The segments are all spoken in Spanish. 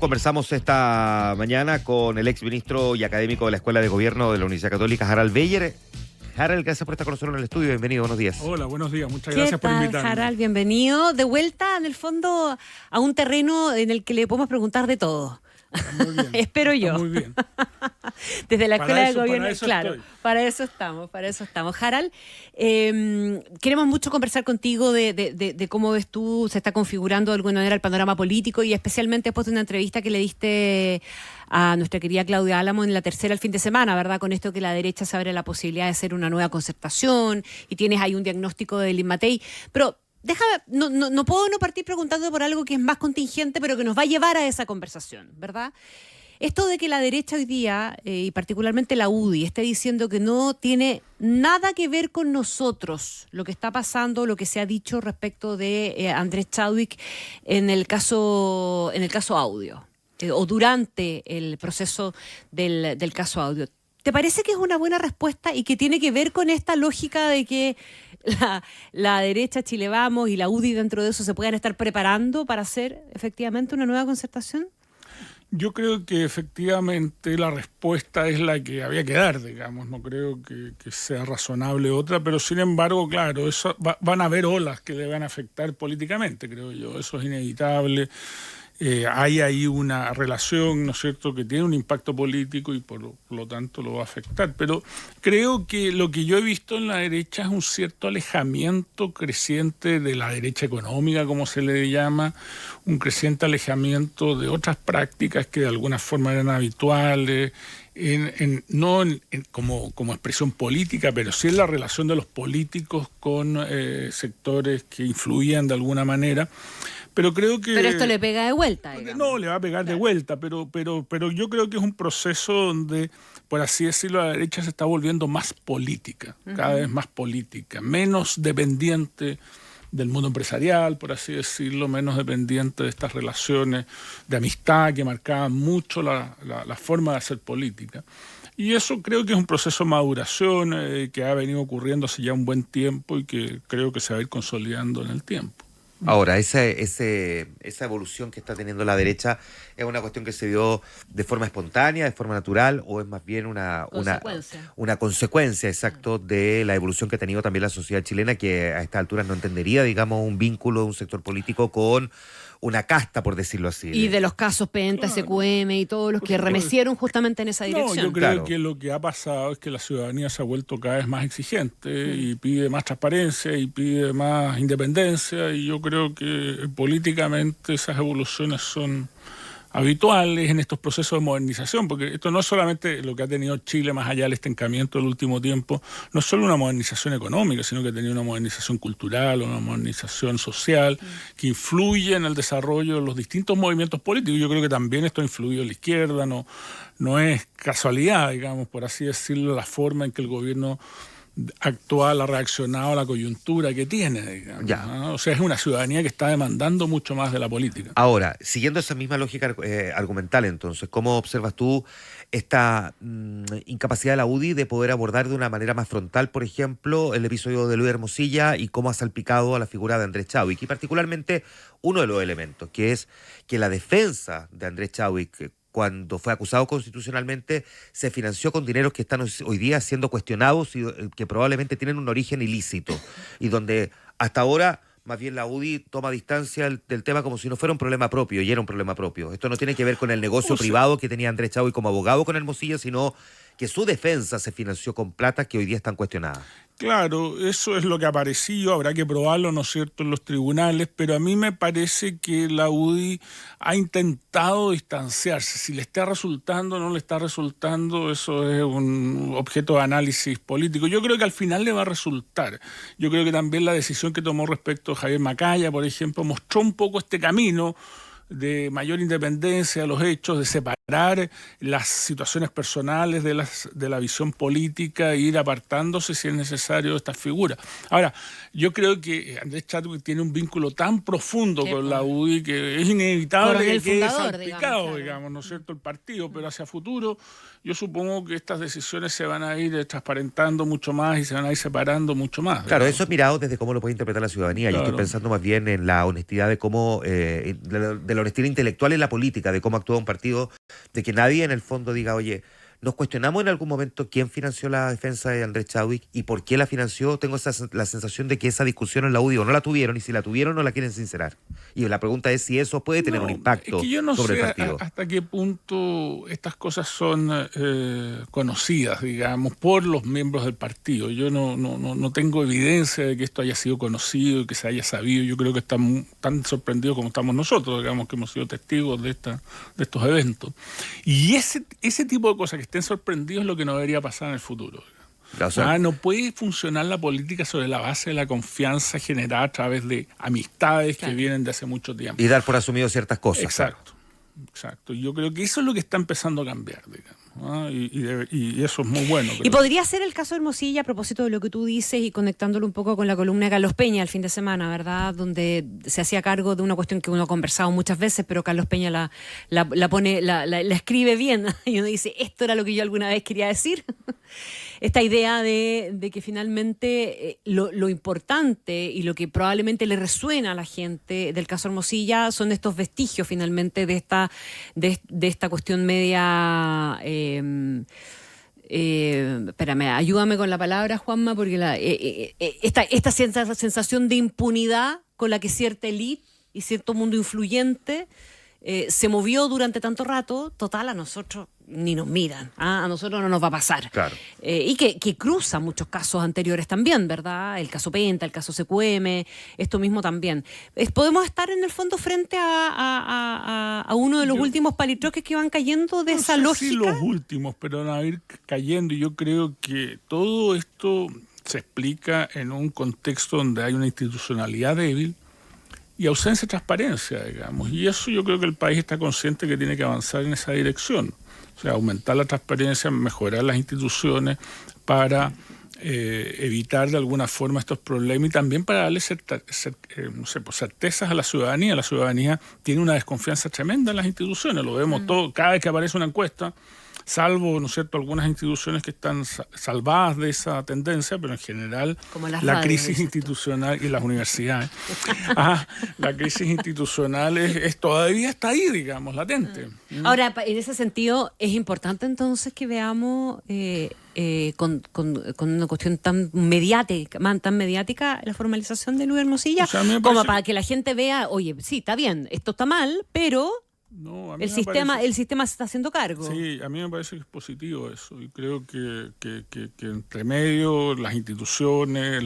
Conversamos esta mañana con el exministro y académico de la Escuela de Gobierno de la Universidad Católica, Harald Beyer. Harald, gracias por estar con nosotros en el estudio. Bienvenido, buenos días. Hola, buenos días. Muchas gracias por invitarme. Harald, bienvenido. De vuelta, en el fondo, a un terreno en el que le podemos preguntar de todo. Muy bien. Espero yo. Muy bien. Desde la Escuela de Gobierno, para eso claro, estoy. para eso estamos. Harald, queremos mucho conversar contigo de cómo ves tú, se está configurando de alguna manera el panorama político y especialmente después de una entrevista que le diste a nuestra querida Claudia Álamo en La Tercera el fin de semana, ¿verdad? Con esto que la derecha se abre la posibilidad de hacer una nueva concertación y tienes ahí un diagnóstico de Lynn Matei, pero déjame, no puedo no partir preguntando por algo que es más contingente, pero que nos va a llevar a esa conversación, ¿verdad? Esto de que la derecha hoy día, y particularmente la UDI, esté diciendo que no tiene nada que ver con nosotros, lo que está pasando, lo que se ha dicho respecto de Andrés Chadwick en el caso Audio, o durante el proceso del caso Audio. ¿Te parece que es una buena respuesta y que tiene que ver con esta lógica de que la derecha, Chile Vamos y la UDI dentro de eso se puedan estar preparando para hacer efectivamente una nueva concertación? Yo creo que efectivamente la respuesta es la que había que dar, digamos. No creo que sea razonable otra, pero sin embargo, claro, eso van a haber olas que le van a afectar políticamente, creo yo. Eso es inevitable. Hay ahí una relación, ¿no es cierto?, que tiene un impacto político y por lo tanto lo va a afectar. Pero creo que lo que yo he visto en la derecha es un cierto alejamiento creciente de la derecha económica, como se le llama, un creciente alejamiento de otras prácticas que de alguna forma eran habituales, no como expresión política, pero sí en la relación de los políticos con sectores que influían de alguna manera. Pero creo que... Pero esto le pega de vuelta, digamos. No, le va a pegar de vuelta, pero yo creo que es un proceso donde, por así decirlo, la derecha se está volviendo más política, cada vez más política, menos dependiente del mundo empresarial, por así decirlo, menos dependiente de estas relaciones de amistad que marcaban mucho la forma de hacer política. Y eso creo que es un proceso de maduración que ha venido ocurriendo hace ya un buen tiempo y que creo que se va a ir consolidando en el tiempo. Ahora, esa evolución que está teniendo la derecha es una cuestión que se dio de forma espontánea, de forma natural, o es más bien una consecuencia, exacto, de la evolución que ha tenido también la sociedad chilena, que a estas alturas no entendería, digamos, un vínculo de un sector político con una casta, por decirlo así. Y de los casos Penta, SQM y todos los que remecieron justamente en esa dirección. No, yo creo que lo que ha pasado es que la ciudadanía se ha vuelto cada vez más exigente y pide más transparencia y pide más independencia, y yo creo que políticamente esas evoluciones son habituales en estos procesos de modernización, porque esto no es solamente lo que ha tenido Chile más allá del estancamiento del último tiempo, no es solo una modernización económica, sino que ha tenido una modernización cultural, una modernización social, que influye en el desarrollo de los distintos movimientos políticos. Yo creo que también esto ha influido en la izquierda, no es casualidad, digamos, por así decirlo, la forma en que el gobierno actual ha reaccionado a la coyuntura que tiene, digamos, ¿no? O sea, es una ciudadanía que está demandando mucho más de la política. Ahora, siguiendo esa misma lógica argumental, entonces, ¿cómo observas tú esta incapacidad de la UDI de poder abordar de una manera más frontal, por ejemplo, el episodio de Luis Hermosilla y cómo ha salpicado a la figura de Andrés Chadwick? Y particularmente uno de los elementos, que es que la defensa de Andrés Chadwick, cuando fue acusado constitucionalmente, se financió con dineros que están hoy día siendo cuestionados y que probablemente tienen un origen ilícito, y donde hasta ahora más bien la UDI toma distancia del tema como si no fuera un problema propio, y era un problema propio. Esto no tiene que ver con el negocio privado que tenía Andrés Chadwick como abogado con Hermosilla, sino que su defensa se financió con plata que hoy día están cuestionadas. Claro, eso es lo que ha aparecido, habrá que probarlo, ¿no es cierto?, en los tribunales, pero a mí me parece que la UDI ha intentado distanciarse. Si le está resultando o no le está resultando, eso es un objeto de análisis político. Yo creo que al final le va a resultar. Yo creo que también la decisión que tomó respecto a Javier Macaya, por ejemplo, mostró un poco este camino de mayor independencia de los hechos, de separar las situaciones personales de la visión política e ir apartándose si es necesario de estas figuras. Ahora, yo creo que Andrés Chadwick tiene un vínculo tan profundo con la UDI que es inevitable que quede salpicado, digamos, ¿no es cierto?, el partido, pero hacia futuro yo supongo que estas decisiones se van a ir transparentando mucho más y se van a ir separando mucho más. Claro, eso es mirado desde cómo lo puede interpretar la ciudadanía. Claro. Yo estoy pensando más bien en la honestidad de cómo, de la honestidad intelectual en la política, de cómo actúa un partido, de que nadie en el fondo diga, oye, nos cuestionamos en algún momento quién financió la defensa de Andrés Chadwick y por qué la financió. Tengo la sensación de que esa discusión en la UDI o no la tuvieron, y si la tuvieron no la quieren sincerar. Y la pregunta es si eso puede tener un impacto es que yo no sobre sé el partido. Hasta qué punto estas cosas son conocidas, digamos, por los miembros del partido. Yo no tengo evidencia de que esto haya sido conocido y que se haya sabido. Yo creo que están tan sorprendidos como estamos nosotros, digamos, que hemos sido testigos de estos eventos. Y ese tipo de cosas que estén sorprendidos es lo que no debería pasar en el futuro. O sea, no puede funcionar la política sobre la base de la confianza generada a través de amistades que vienen de hace mucho tiempo. Y dar por asumido ciertas cosas. Exacto. Exacto. Y yo creo que eso es lo que está empezando a cambiar, digamos. Y eso es muy bueno. Y podría ser el caso de Hermosilla, a propósito de lo que tú dices y conectándolo un poco con la columna de Carlos Peña el fin de semana, ¿verdad? Donde se hacía cargo de una cuestión que uno ha conversado muchas veces, pero Carlos Peña la escribe bien. Y uno dice, esto era lo que yo alguna vez quería decir. Esta idea de que finalmente lo importante y lo que probablemente le resuena a la gente del caso Hermosilla son estos vestigios finalmente de esta cuestión media... espérame, ayúdame con la palabra, Juanma, porque esta sensación de impunidad con la que cierta élite y cierto mundo influyente se movió durante tanto rato, total, a nosotros ni nos miran, a nosotros no nos va a pasar. Claro. Y que cruza muchos casos anteriores también, ¿verdad? El caso Penta, el caso CQM, esto mismo también. Podemos estar en el fondo frente a uno de los últimos palitroques que van cayendo de esa lógica. Sí, los últimos, pero van a ir cayendo. Y yo creo que todo esto se explica en un contexto donde hay una institucionalidad débil y ausencia de transparencia, digamos. Y eso yo creo que el país está consciente que tiene que avanzar en esa dirección. O sea, aumentar la transparencia, mejorar las instituciones para evitar de alguna forma estos problemas y también para darle certezas a la ciudadanía. La ciudadanía tiene una desconfianza tremenda en las instituciones, lo vemos todo, cada vez que aparece una encuesta, salvo, ¿no es cierto?, algunas instituciones que están salvadas de esa tendencia, pero en general la crisis institucional y las universidades, la crisis institucional todavía está ahí, digamos, latente. Ahora, en ese sentido, es importante entonces que veamos con una cuestión tan mediática la formalización de Luis Hermosilla, como para que la gente vea, oye, sí, está bien, esto está mal, pero... No, el sistema se está haciendo cargo. Sí, a mí me parece que es positivo eso y creo que entre medio las instituciones,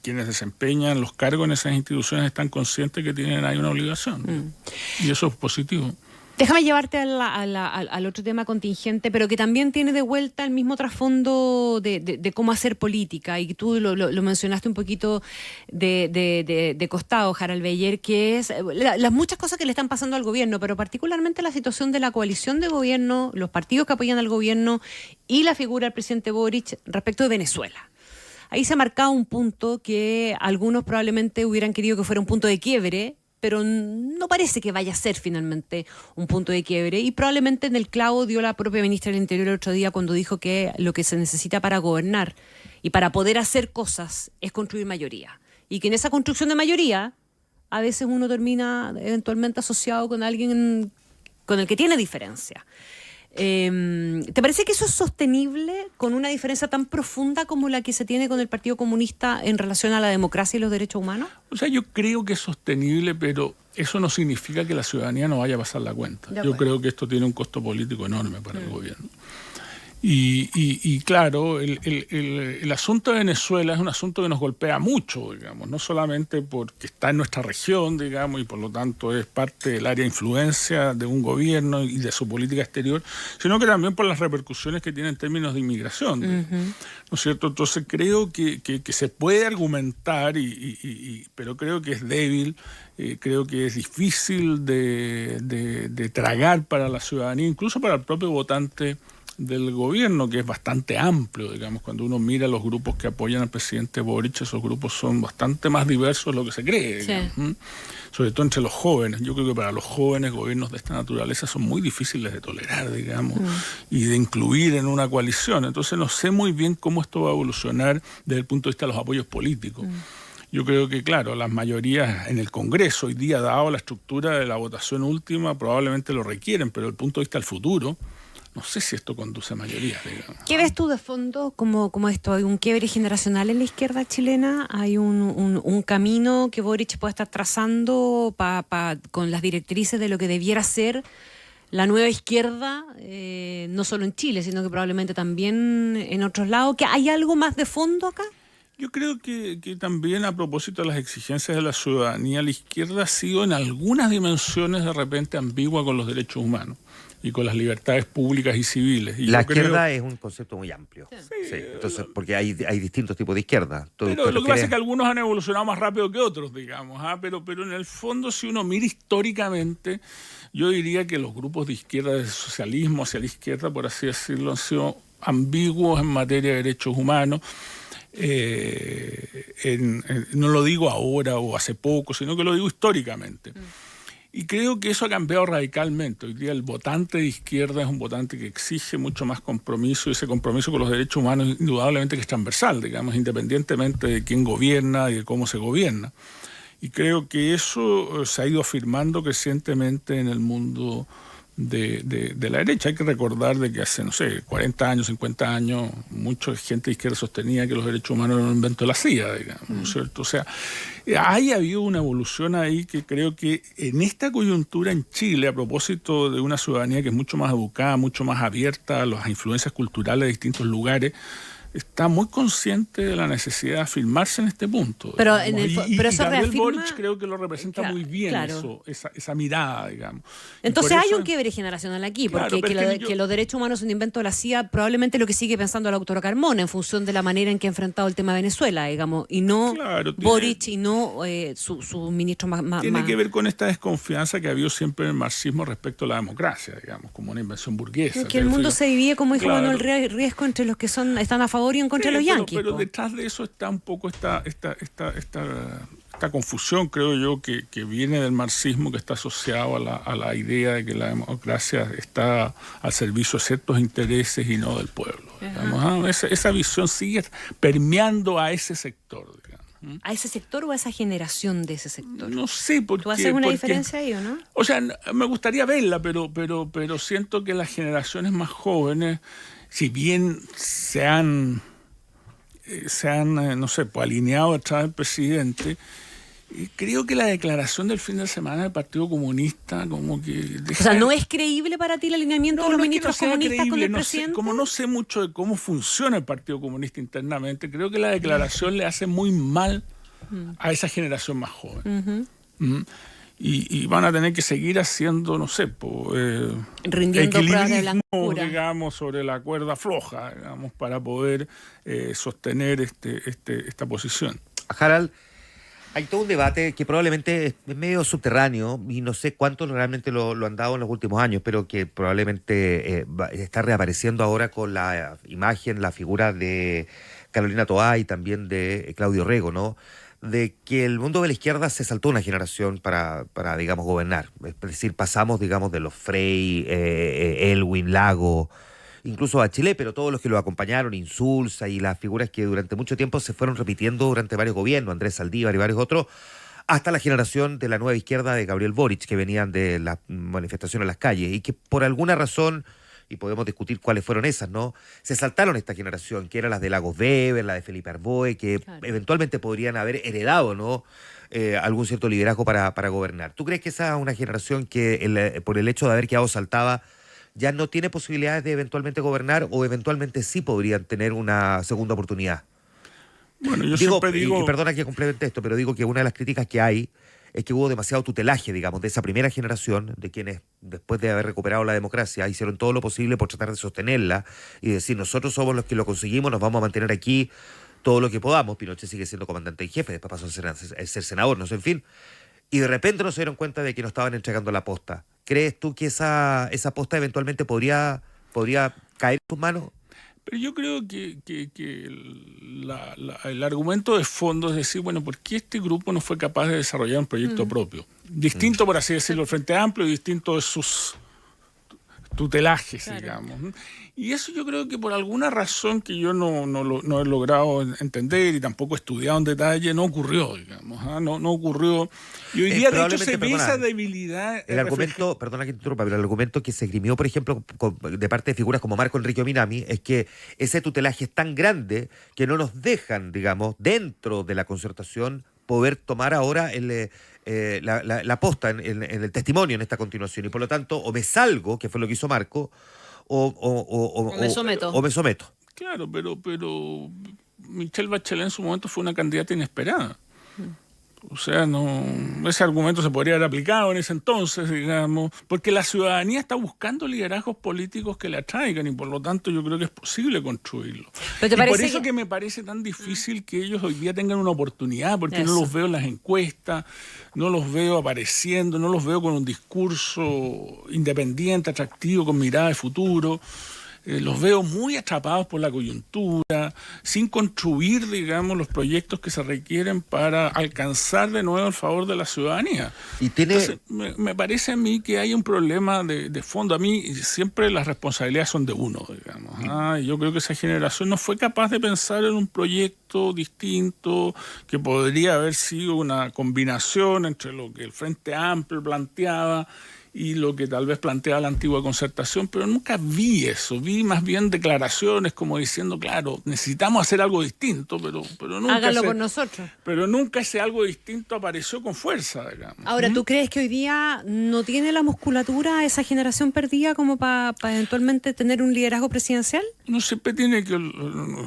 quienes desempeñan los cargos en esas instituciones están conscientes que tienen ahí una obligación y eso es positivo. Déjame llevarte al otro tema contingente, pero que también tiene de vuelta el mismo trasfondo de cómo hacer política, y tú lo mencionaste un poquito de costado, Harald Beyer, que es las muchas cosas que le están pasando al gobierno, pero particularmente la situación de la coalición de gobierno, los partidos que apoyan al gobierno y la figura del presidente Boric respecto de Venezuela. Ahí se ha marcado un punto que algunos probablemente hubieran querido que fuera un punto de quiebre, pero no parece que vaya a ser finalmente un punto de quiebre, y probablemente en el clavo dio la propia ministra del Interior el otro día cuando dijo que lo que se necesita para gobernar y para poder hacer cosas es construir mayoría, y que en esa construcción de mayoría a veces uno termina eventualmente asociado con alguien con el que tiene diferencia. ¿Te parece que eso es sostenible con una diferencia tan profunda como la que se tiene con el Partido Comunista en relación a la democracia y los derechos humanos? O sea, yo creo que es sostenible, pero eso no significa que la ciudadanía no vaya a pasar la cuenta. Yo creo que esto tiene un costo político enorme para el gobierno. Y claro, el asunto de Venezuela es un asunto que nos golpea mucho, digamos, no solamente porque está en nuestra región, digamos, y por lo tanto es parte del área de influencia de un gobierno y de su política exterior, sino que también por las repercusiones que tiene en términos de inmigración, ¿no es cierto? Entonces creo que se puede argumentar, pero creo que es débil, creo que es difícil de tragar para la ciudadanía, incluso para el propio votante del gobierno, que es bastante amplio, digamos, cuando uno mira los grupos que apoyan al presidente Boric, esos grupos son bastante más diversos de lo que se cree, digamos, sobre todo entre los jóvenes. Yo creo que para los jóvenes gobiernos de esta naturaleza son muy difíciles de tolerar, digamos, y de incluir en una coalición. Entonces no sé muy bien cómo esto va a evolucionar desde el punto de vista de los apoyos políticos. Yo creo que, claro, las mayorías en el Congreso hoy día, dado la estructura de la votación última, probablemente lo requieren, pero desde el punto de vista del futuro, no sé si esto conduce a mayorías, digamos. ¿Qué ves tú de fondo como esto? ¿Hay un quiebre generacional en la izquierda chilena? ¿Hay un camino que Boric puede estar trazando con las directrices de lo que debiera ser la nueva izquierda, no solo en Chile, sino que probablemente también en otros lados? ¿Que hay algo más de fondo acá? Yo creo que también, a propósito de las exigencias de la ciudadanía, la izquierda ha sido en algunas dimensiones de repente ambigua con los derechos humanos y con las libertades públicas y civiles. Y la izquierda es un concepto muy amplio. Sí, entonces, porque hay distintos tipos de izquierda. Pero lo que pasa es que algunos han evolucionado más rápido que otros, digamos. Pero en el fondo, si uno mira históricamente, yo diría que los grupos de izquierda, de socialismo hacia la izquierda, por así decirlo, han sido ambiguos en materia de derechos humanos. No lo digo ahora o hace poco, sino que lo digo históricamente. Y creo que eso ha cambiado radicalmente. Hoy día el votante de izquierda es un votante que exige mucho más compromiso, y ese compromiso con los derechos humanos indudablemente que es transversal, digamos, independientemente de quién gobierna y de cómo se gobierna. Y creo que eso se ha ido afirmando crecientemente en el mundo de la derecha. Hay que recordar de que hace, no sé, 40 años, 50 años, mucha gente de izquierda sostenía que los derechos humanos eran un invento de la CIA, digamos, ¿no es cierto? O sea, hay habido una evolución ahí que creo que en esta coyuntura en Chile, a propósito de una ciudadanía que es mucho más educada, mucho más abierta a las influencias culturales de distintos lugares, está muy consciente de la necesidad de afirmarse en este punto. Pero, pero eso Gabriel reafirma... Boric creo que lo representa muy bien, esa mirada, digamos. Entonces hay un quiebre generacional aquí, porque que los derechos humanos son un invento de la CIA, probablemente lo que sigue pensando la doctora Carmona, en función de la manera en que ha enfrentado el tema de Venezuela, digamos, y no Boric y no su ministro más... Tiene que ver con esta desconfianza que ha habido siempre en el marxismo respecto a la democracia, digamos, como una invención burguesa. Es que el mundo se divide, como dijo Manuel Riesco, entre los que están a favor y en contra de los yanquis. Pero detrás de eso está un poco esta confusión, creo yo, que viene del marxismo, que está asociado a la idea de que la democracia está al servicio de ciertos intereses y no del pueblo. Esa visión sigue permeando a ese sector, digamos. ¿A ese sector o a esa generación de ese sector? No sé, porque... ¿Tú haces una diferencia ahí o no? O sea, me gustaría verla, pero siento que las generaciones más jóvenes, si bien se han no sé, pues alineado detrás del presidente, creo que la declaración del fin de semana del Partido Comunista como que... O sea, ¿no es creíble para ti el alineamiento de los ministros comunistas con el presidente? Como no sé mucho de cómo funciona el Partido Comunista internamente, creo que la declaración le hace muy mal a esa generación más joven. Y van a tener que seguir haciendo, no sé, rindiendo pruebas de blancura, digamos, sobre la cuerda floja, digamos, para poder sostener esta posición. Harald, hay todo un debate que probablemente es medio subterráneo y no sé cuánto realmente lo han dado en los últimos años, pero que probablemente está reapareciendo ahora con la imagen, la figura de Carolina Toá y también de Claudio Rego, ¿no? De que el mundo de la izquierda se saltó una generación para digamos, gobernar. Es decir, pasamos, digamos, de los Frey, Elwin, Lago, incluso Bachelet, pero todos los que lo acompañaron, Insulza y las figuras que durante mucho tiempo se fueron repitiendo durante varios gobiernos, Andrés Saldívar y varios otros, hasta la generación de la nueva izquierda de Gabriel Boric, que venían de la manifestación en las calles y que por alguna razón, y podemos discutir cuáles fueron esas, ¿no? Se saltaron esta generación, que eran las de Lagos Weber, la de Felipe Arboe, que eventualmente podrían haber heredado, ¿no? Algún cierto liderazgo para gobernar. ¿Tú crees que esa es una generación que por el hecho de haber quedado saltada ya no tiene posibilidades de eventualmente gobernar o eventualmente sí podrían tener una segunda oportunidad. Bueno, yo Digo, siempre digo... y perdona que complemente esto, pero digo que una de las críticas que hay es que hubo demasiado tutelaje, digamos, de esa primera generación, de quienes, después de haber recuperado la democracia, hicieron todo lo posible por tratar de sostenerla y decir, nosotros somos los que lo conseguimos, nos vamos a mantener aquí todo lo que podamos. Pinochet sigue siendo comandante en jefe, después pasó a ser senador, no sé, en fin. Y de repente no se dieron cuenta de que no estaban entregando la posta. ¿Crees tú que esa posta eventualmente podría caer en tus manos? Pero yo creo que el argumento de fondo es decir, bueno, ¿por qué este grupo no fue capaz de desarrollar un proyecto propio? Distinto, por así decirlo, el Frente Amplio y distinto de sus tutelajes, claro, digamos. Y eso yo creo que por alguna razón que yo no he logrado entender y tampoco he estudiado en detalle, no ocurrió, digamos. No ocurrió. Y hoy día, de hecho, se ve esa debilidad. El argumento, perdona que te interrumpa, pero el argumento que se esgrimió, por ejemplo, de parte de figuras como Marco Enrique Minami, es que ese tutelaje es tan grande que no nos dejan, digamos, dentro de la concertación, poder tomar ahora la posta en el testimonio en esta continuación. Y por lo tanto, o me salgo, que fue lo que hizo Marco, o me someto. Claro, pero Michelle Bachelet en su momento fue una candidata inesperada. O sea, ese argumento se podría haber aplicado en ese entonces, digamos, porque la ciudadanía está buscando liderazgos políticos que la atraigan y por lo tanto yo creo que es posible construirlo. Y por eso que me parece tan difícil que ellos hoy día tengan una oportunidad, porque no los veo en las encuestas, no los veo apareciendo, no los veo con un discurso independiente, atractivo, con mirada de futuro. Los veo muy atrapados por la coyuntura, sin construir, digamos, los proyectos que se requieren para alcanzar de nuevo el favor de la ciudadanía. Entonces, me parece a mí que hay un problema de fondo. A mí siempre las responsabilidades son de uno, digamos. Y yo creo que esa generación no fue capaz de pensar en un proyecto distinto que podría haber sido una combinación entre lo que el Frente Amplio planteaba y lo que tal vez plantea la antigua concertación, pero nunca vi eso. Vi más bien declaraciones como diciendo, claro, necesitamos hacer algo distinto, pero nunca... Hágalo por nosotros. Pero nunca ese algo distinto apareció con fuerza, digamos. Ahora, ¿tú crees que hoy día no tiene la musculatura esa generación perdida como para eventualmente tener un liderazgo presidencial? Uno siempre tiene que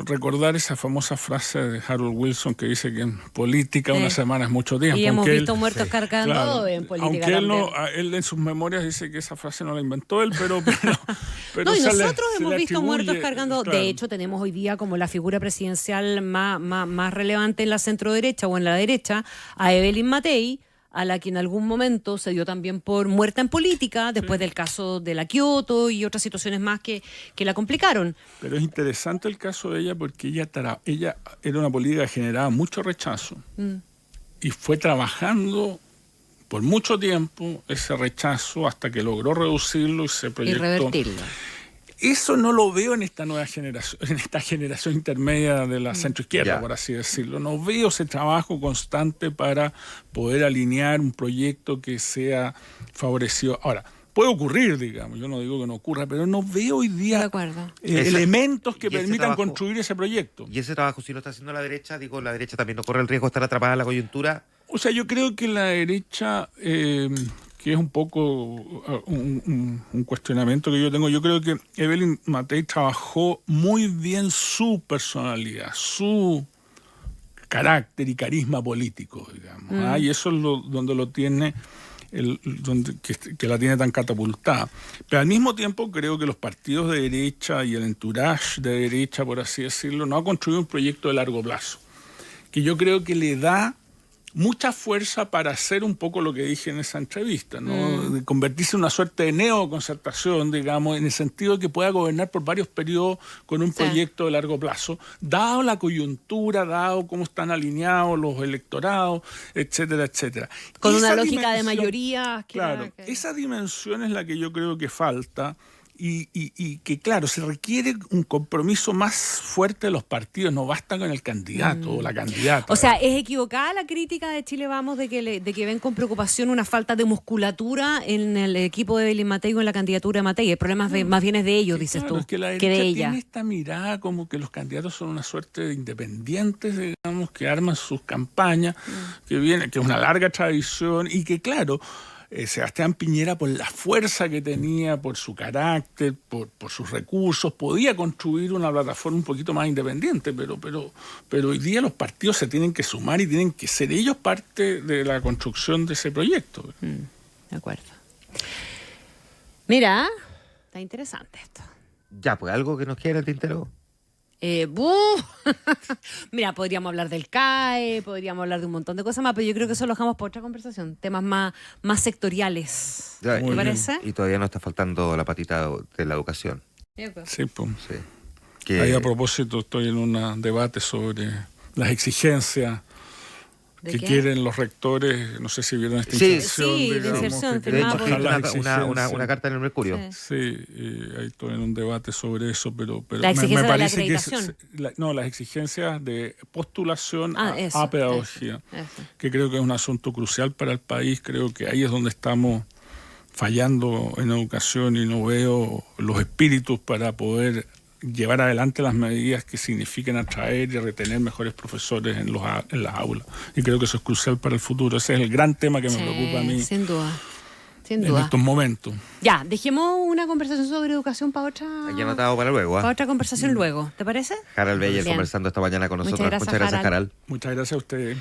recordar esa famosa frase de Harold Wilson que dice que en política una semana es mucho tiempo. Y hemos visto muertos cargando, claro, en política aunque él en sus memorias dice que esa frase no la inventó él, pero no, y nosotros hemos visto muertos cargando. Claro. De hecho, tenemos hoy día como la figura presidencial más relevante en la centroderecha o en la derecha a Evelyn Matei, a la que en algún momento se dio también por muerta en política, después del caso de la Kioto y otras situaciones más que la complicaron. Pero es interesante el caso de ella porque ella era una política que generaba mucho rechazo y fue trabajando por mucho tiempo ese rechazo hasta que logró reducirlo y se proyectó. Y revertirlo. Eso no lo veo en esta nueva generación, en esta generación intermedia de la centroizquierda, por así decirlo. No veo ese trabajo constante para poder alinear un proyecto que sea favorecido. Ahora, puede ocurrir, digamos, yo no digo que no ocurra, pero no veo hoy día elementos que permitan construir ese proyecto. Y ese trabajo, si lo está haciendo la derecha, la derecha también no corre el riesgo de estar atrapada en la coyuntura. O sea, yo creo que la derecha, que es un poco un cuestionamiento que yo tengo, yo creo que Evelyn Matei trabajó muy bien su personalidad, su carácter y carisma político, digamos. Y eso es donde lo tiene, que la tiene tan catapultada. Pero al mismo tiempo creo que los partidos de derecha y el entourage de derecha, por así decirlo, no ha construido un proyecto de largo plazo, que yo creo que le da mucha fuerza para hacer un poco lo que dije en esa entrevista, ¿no? De convertirse en una suerte de neoconcertación, digamos, en el sentido de que pueda gobernar por varios periodos con un proyecto de largo plazo, dado la coyuntura, dado cómo están alineados los electorados, etcétera, etcétera. Con una lógica de mayoría. Claro, esa dimensión es la que yo creo que falta. Y que, claro, se requiere un compromiso más fuerte de los partidos, no basta con el candidato o la candidata. O sea, ¿es equivocada la crítica de Chile Vamos de que ven con preocupación una falta de musculatura en el equipo de Evelyn Matei o en la candidatura de Matei? El problema más bien es de ellos, dices tú, es que la derecha de ella. Tiene esta mirada como que los candidatos son una suerte de independientes, digamos, que arman sus campañas, que es una larga tradición y que, claro, Sebastián Piñera, por la fuerza que tenía, por su carácter, por sus recursos, podía construir una plataforma un poquito más independiente, pero hoy día los partidos se tienen que sumar y tienen que ser ellos parte de la construcción de ese proyecto. De acuerdo. Mira, está interesante esto. Ya, pues algo que nos quede en el tintero. Mira, podríamos hablar del CAE, podríamos hablar de un montón de cosas más, pero yo creo que eso lo dejamos para otra conversación. Temas más sectoriales. Ya, ¿Te parece? Y todavía nos está faltando la patita de la educación. Sí, pues. Sí. Ahí a propósito estoy en un debate sobre las exigencias que quieren los rectores. No sé si vieron esta inserción. Sí, de digamos, inserción, que De firmada hecho, por- escribiste una carta en el Mercurio. Sí. ahí estoy en un debate sobre eso, pero La exigencia de la parece que acreditación. las exigencias de postulación Eso, a pedagogía, eso. que creo que es un asunto crucial para el país. Creo que ahí es donde estamos fallando en educación y no veo los espíritus para poder llevar adelante las medidas que signifiquen atraer y retener mejores profesores en las aulas. Y creo que eso es crucial para el futuro. Ese es el gran tema que me preocupa a mí Sin duda. Sin en duda. estos momentos. Ya, dejemos una conversación sobre educación para otra. Aquí anotado para luego. Para otra conversación luego. ¿Te parece? Harald Beyer Bien. conversando esta mañana con Muchas nosotros. gracias, Muchas gracias, Harald. Harald. Muchas gracias a ustedes.